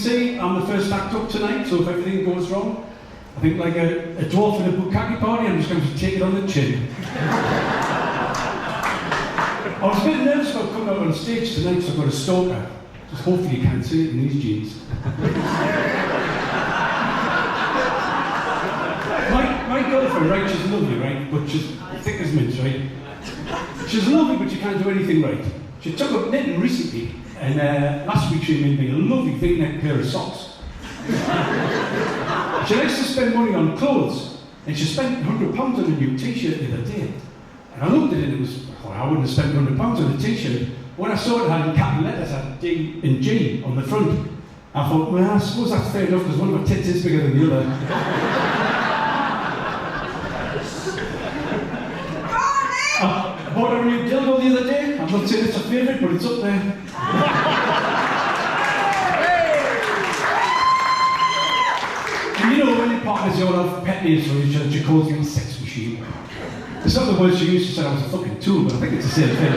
see, I'm the first act up tonight, so if everything goes wrong, I think like a dwarf in a bukkake party, I'm just going to take it on the chin. I was a bit nervous about coming out on stage tonight, so I've got a stalker. Just hopefully you can't see it in these jeans. my girlfriend, right, she's lovely, right, but she's thick as mince, right? She's lovely, but she can't do anything right. She took up knitting recently, and last week she made me a lovely V-neck pair of socks. She likes to spend money on clothes, and she spent £100 on a new t-shirt the other day. And I looked at it and it was, well, I wouldn't have spent £100 on a t-shirt. When I saw it had in capital letters, had D and G on the front, I thought, well, I suppose that's fair enough, because one of her tits is bigger than the other. I bought her a new dildo the other day. I'm not saying it's her favourite, but it's up there. And you know, when your partners, you all have pet names for each other, she calls you a sex machine. It's not the word she used, she said I was a fucking tool, but I think it's the same thing.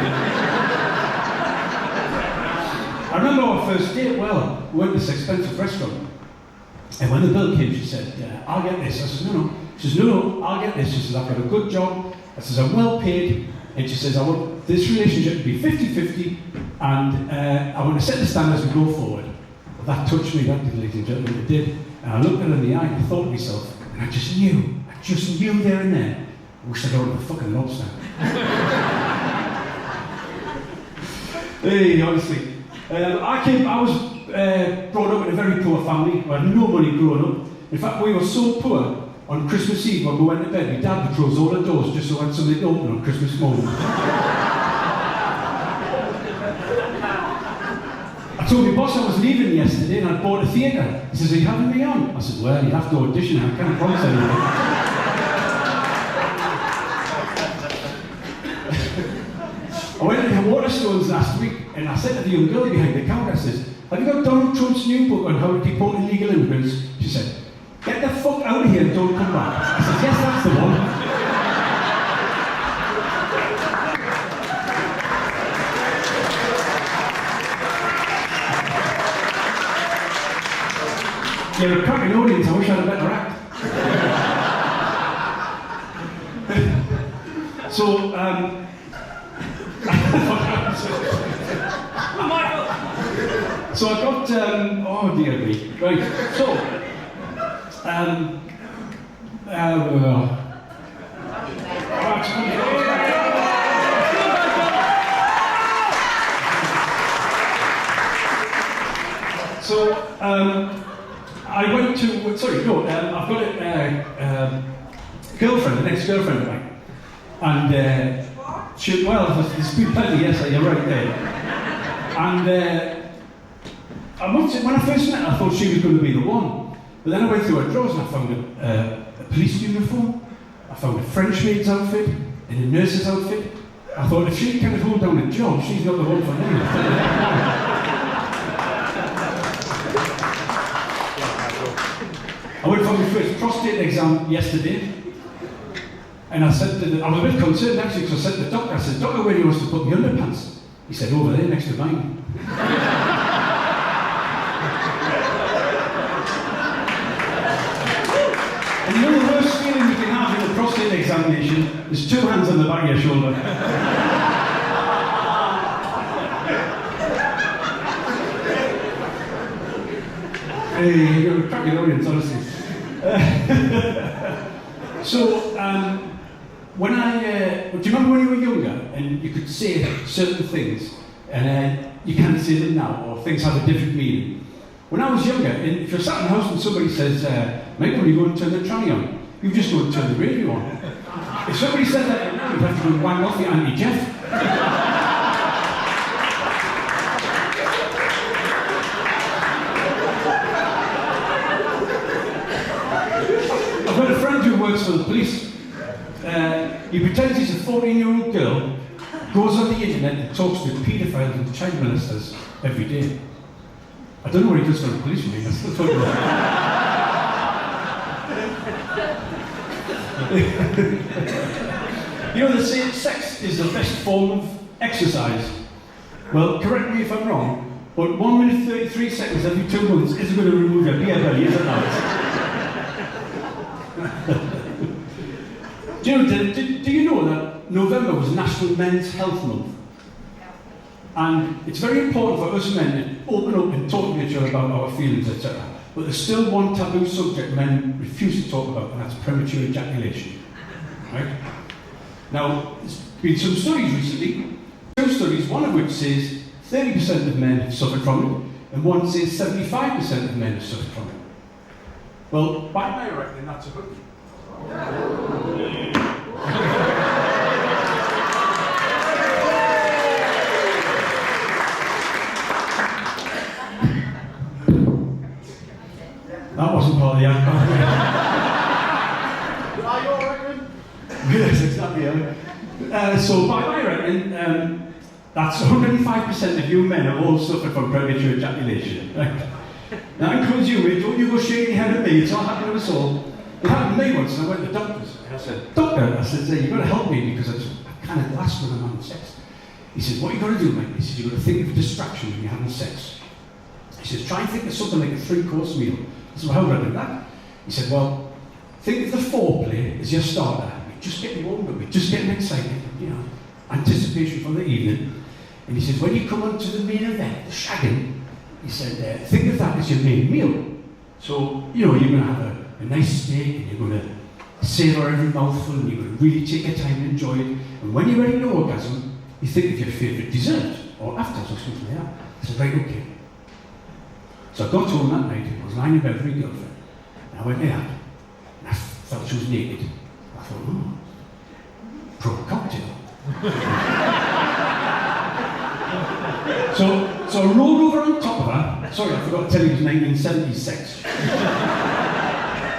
I remember our first date well. We went to this expensive restaurant. And when the bill came, she said, I'll get this. I said, no. She says, no, I'll get this. She says, I've got a good job. I says, I'm well paid. And she says, I want this relationship to be 50-50, and I want to set the standards and go forward. Well, that touched me, that did, ladies and gentlemen, it did. And I looked at her in the eye and I thought to myself, and I just knew there and then, I wish I'd ordered a fucking lobster. Hey, honestly. I was brought up in a very poor family. I had no money growing up. In fact, we were so poor, on Christmas Eve when we went to bed, my dad would close all the doors just so I had something to open on Christmas morning. I told my boss I was leaving yesterday and I'd bought a theatre. He says, are you having me on? I said, well, you have to audition, I can't promise anything. I went to the Waterstones last week and I said to the young girl behind the counter, I says, have you got Donald Trump's new book on how to deport illegal immigrants? She said, get the fuck out of here and don't come back. I said, yes, that's the one. You're a cracking audience, I wish I had a better act. So, so I got, oh dear me, right, so, I went to, sorry, no, I've got a girlfriend, an ex-girlfriend of mine, and well, there's been plenty, yes, you're right there, and when I first met her, I thought she was going to be the one. But then I went through her drawers and I found a police uniform, I found a French maid's outfit, and a nurse's outfit. I thought if she can't hold down a job, she's not the one for me. I went for my first prostate exam yesterday, and I said to I was a bit concerned actually because I said to the doctor, I said, Doctor, where do you want us to put my underpants? He said, over there next to mine. And you know the worst feeling you can have in a prostate examination is 2 hands on the back of your shoulder. Hey, you're a cracking audience, honestly. So, when do you remember when you were younger and you could say certain things and you can't say them now, or things have a different meaning? When I was younger, if you're sat in the house and somebody says, Mike, when you go and turn the tranny on, you just go and turn the radio on. If somebody said that now, you'd have to go and wang off your Auntie Jeff. I've got a friend who works for the police. He pretends he's a 14-year-old girl, goes on the internet and talks to paedophiles and child molesters every day. I don't know what he does for the police, I still talking about it. You know, they say sex is the best form of exercise. Well, correct me if I'm wrong, But 1 minute 33 seconds every 2 months isn't going to remove your beer belly, is it not? do you know that November was National Men's Health Month? And it's very important for us men to open up and talk to each other about our feelings, etc. But there's still one taboo subject men refuse to talk about, and that's premature ejaculation. Right? Now, there's been some studies recently, 2 studies, one of which says 30% of men have suffered from it, and one says 75% of men have suffered from it. Well, by my reckoning, that's a good thing. That wasn't part of the act. Are you all reckoning? Yes, exactly. So, by my reckoning, that's 105% of you men have all suffered from premature ejaculation. Right? Now, that includes you, mate. Don't you go shaking your head at me. It's all happened to us all. It happened to me once, and I went to the doctors. And I said, Doctor, you've got to help me because I'm kind of glass when I'm having sex. He says, what you got to do, mate? He says, you've got to think of a distraction when you're having sex. He says, try and think of something like a 3-course meal. I said, well, how would I do that? He said, well, think of the foreplay as your starter. You're just getting warmed up, you're just getting excited, you know, anticipation for the evening. And he says, when you come on to the main event, the shagging, he said, think of that as your main meal. So, you know, you're going to have a nice steak, and you're going to savour every mouthful, and you're going to really take your time and enjoy it. And when you're ready to orgasm, you think of your favourite dessert, or afters, or something like that. I said, right, okay. So I got home that night, I was lying in bed with my girlfriend, and I went there, and I felt she was naked. I thought, pro cocktail. So I rolled over on top of her. Sorry, I forgot to tell you it was 1976.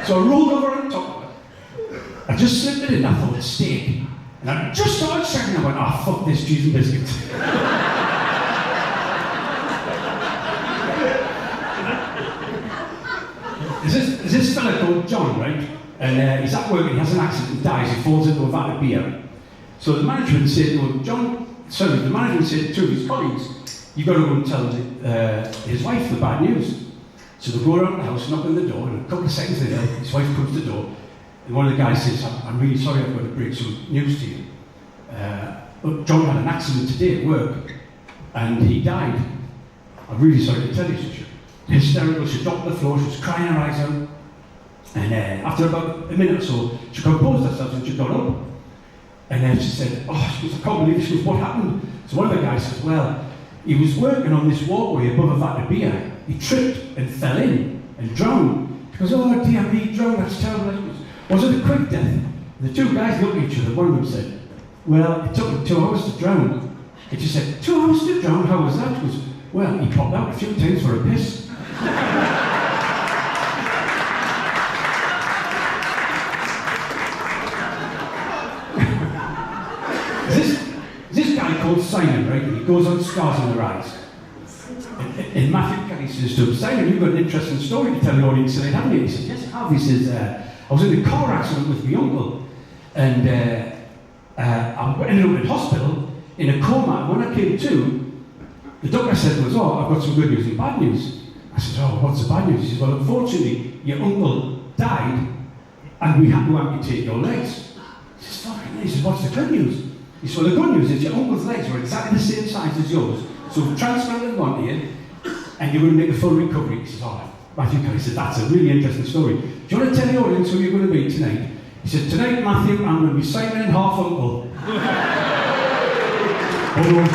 So I rolled over on top of her. I just slipped it in, I thought, steak. And I just started shaking, I went, oh, fuck this, cheese and biscuits. There's this fella called John, right? And he's at work and he has an accident and dies. He falls into a vat of beer. So the management said, the management said to his colleagues, you've got to go and tell his wife the bad news. So they go around the house, knock on the door, and a couple of seconds later, his wife comes to the door, and one of the guys says, I'm really sorry, I've got to break some news to you. But John had an accident today at work, and he died. I'm really sorry to tell you, so hysterical, she dropped on the floor, she was crying her eyes out, and after about a minute or so, she composed herself and she got up. And then she said, oh, she goes, I can't believe it. She goes, what happened? So one of the guys says, well, he was working on this walkway above a vat of beer. He tripped and fell in and drowned. She goes, oh dear me, he drowned, that's terrible. Was it a quick death? And the 2 guys looked at each other. One of them said, well, it took him 2 hours to drown. And she said, 2 hours to drown? How was that? She goes, well, he popped out a few times for a piss. This guy called Simon, right? And he goes on Scars on the Rise. And Matthew Kelly says to him, Simon, you've got an interesting story to tell the audience tonight, haven't you? He says, yes, I have. He says, I was in a car accident with my uncle, and I ended up in hospital in a coma. And when I came to, the doctor said to us, oh, I've got some good news and bad news. I said, oh, what's the bad news? He says, well, unfortunately, your uncle died, and we had to amputate your legs. He says, fucking, he says, what's the good news? He said, well, the good news is your uncle's legs were exactly the same size as yours, so we've transplanted them onto you, and you're going to make a full recovery. He says, oh, Matthew Kelly said, that's a really interesting story. Do you want to tell the audience who you're going to be tonight? He said, tonight, Matthew, I'm going to be Simon and half uncle. Hold on.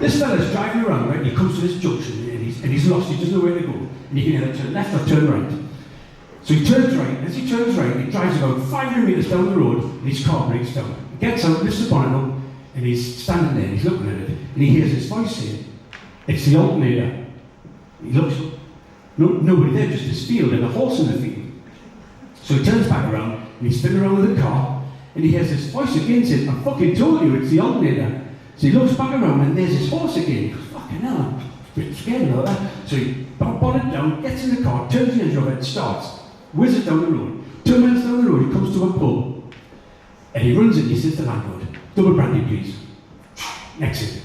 This fella's driving around, right? He comes to this junction and he's lost, he doesn't know where to go. And he can either turn left or turn right. So he turns right, as he turns right, he drives about 500 metres down the road and his car breaks down. He gets out, lifts the bonnet up, and he's standing there and he's looking at it, and he hears his voice saying, it's the alternator. He looks, nobody there, just this field and a horse in the field. So he turns back around and he's spinning around with the car, and he hears this voice again saying, I fucking told you, it's the alternator. So he looks back around and there's his horse again. He goes, fucking hell, I'm a bit scared about that. So he bonnet down, gets in the car, turns the engine over and starts. Whizzes down the road. 2 minutes down the road, he comes to a pub. And he runs in, he says to the landlord, double brandy please. Next it.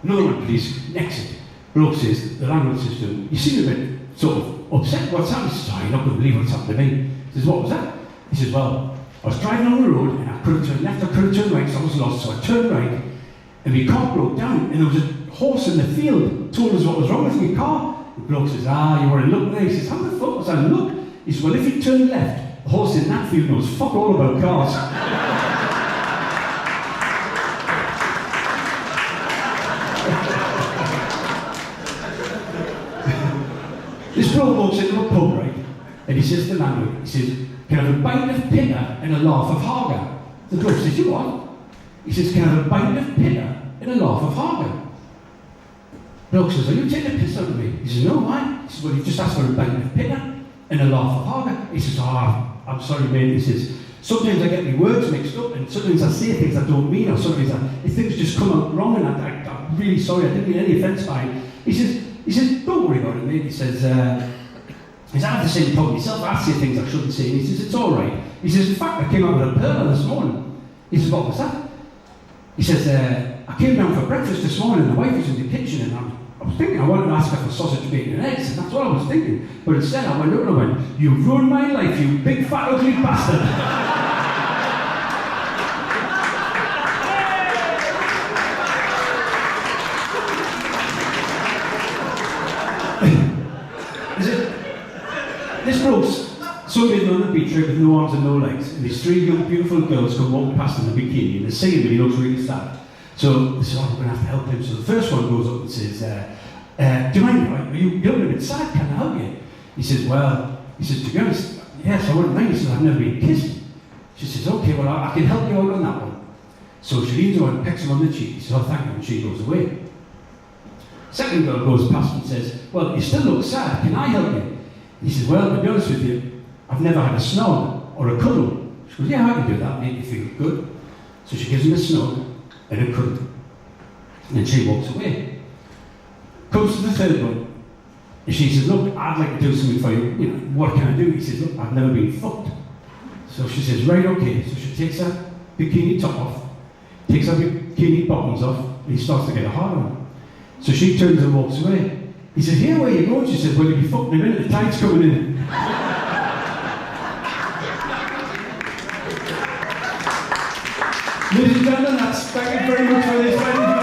Another one please. Next it. Bloke says, the landlord says to him, you seem a bit sort of upset. What's happened? He says, oh, you're not going to believe what's happened to me. He says, what was that? He says, well, I was driving on the road and I could have turned left, I could have turned right, so I was lost. So I turned right and my car broke down and there was a horse in the field told us what was wrong with my car. The bloke says, you were in luck there. He says, how the fuck was I in luck? He says, well, if you turn left, the horse in that field knows fuck all about cars. This bloke walks into a pub, right? And he says to the landlord, he says, can I have a pint of pitter and a laugh of Harger? The bloke says, you what? He says, can I have a pint of pitter and a laugh of Harger? The bloke says, are you taking a piss out of me? He says, no, why? He says, well, you just asked for a pint of pitter and a laugh of Harger. He says, I'm sorry, mate. He says, sometimes I get my words mixed up and sometimes I say things I don't mean, or sometimes things just come out wrong and I'm really sorry, I didn't mean any offence by it. He says, don't worry about it, mate. He says, I have the same problem myself. I say things I shouldn't say. And he says, it's all right. He says, in fact, I came out with a pearl this morning. He says, what was that? He says, I came down for breakfast this morning and the wife was in the kitchen and I was thinking I wanted to ask her for sausage, bacon and eggs, and that's what I was thinking. But instead I went over and I went, you ruined my life, you big fat ugly bastard. This bloke's sunbathing on the beach right with no arms and no legs, and these three young beautiful girls come walking past in a bikini and they see him and he looks really sad. So they say, we're going to have to help him. So the first one goes up and says, do you mind, you're looking a bit sad, can I help you? He says, to be honest, yes, I wouldn't mind. He says, I've never been kissed. She says, okay, well, I can help you out on that one. So she leans over and pecks him on the cheek. He says, oh, thank you, and she goes away. Second girl goes past and says, well, you still look sad, can I help you? He says, well, to be honest with you, I've never had a snog or a cuddle. She goes, yeah, I can do that, make you feel good. So she gives him a snog and a cuddle. And then she walks away. Comes to the third one, and she says, look, I'd like to do something for you. You know, what can I do? He says, look, I've never been fucked. So she says, right, okay. So she takes her bikini top off, takes her bikini bottoms off, and he starts to get a hard on. So she turns and walks away. He says, here, where are you going? She says, well, you'll be fucked in a minute, the tide's coming in. Ladies and gentlemen, thank you very much for this.